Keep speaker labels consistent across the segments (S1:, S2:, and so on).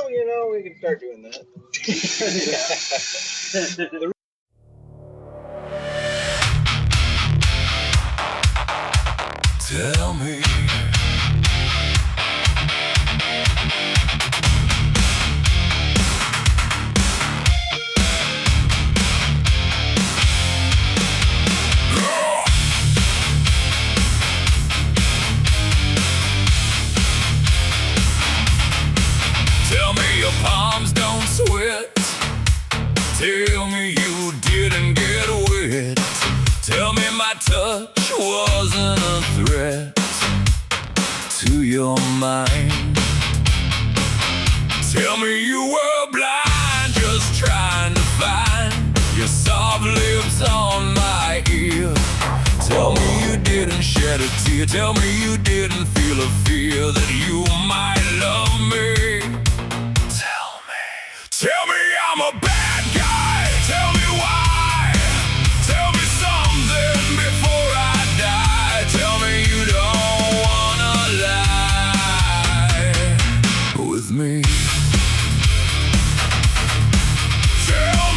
S1: Well, you know, we can start doing that.
S2: Tell me. Tell me your palms don't sweat. Tell me you didn't get wet. Tell me my touch wasn't a threat to your mind. Tell me you were blind, just trying to find your soft lips on my ear. Tell me you didn't shed a tear. Tell me you didn't feel a fear that you might love me. Tell me I'm a bad guy. Tell me why. Tell me something before I die. Tell me you don't wanna lie with me. Tell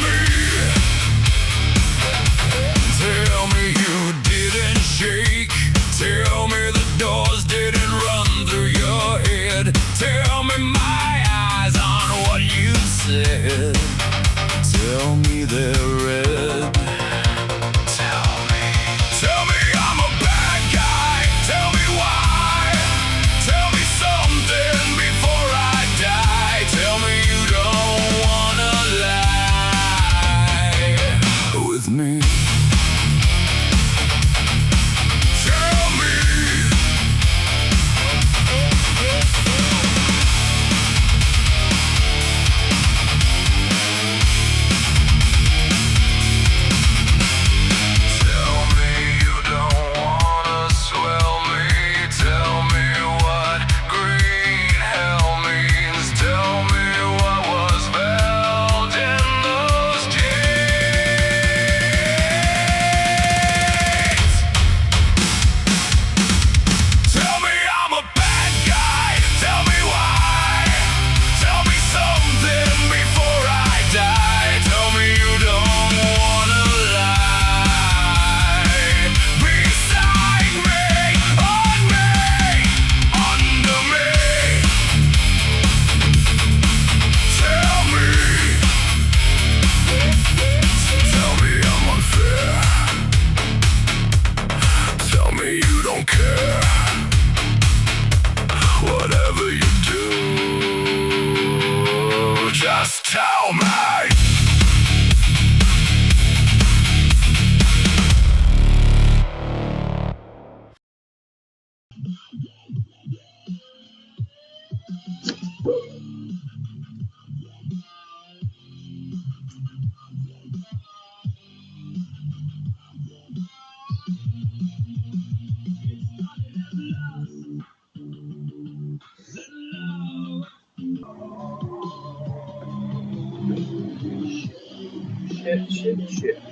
S2: me you didn't shake. Tell me the doors didn't run through your head. Tell me my eyes on what you said. Tell me they're red. Tell me I'm a bad guy. Tell me why. Tell me something before I die. Tell me you don't wanna lie with me. Whatever you do, just tell me.
S1: Shit.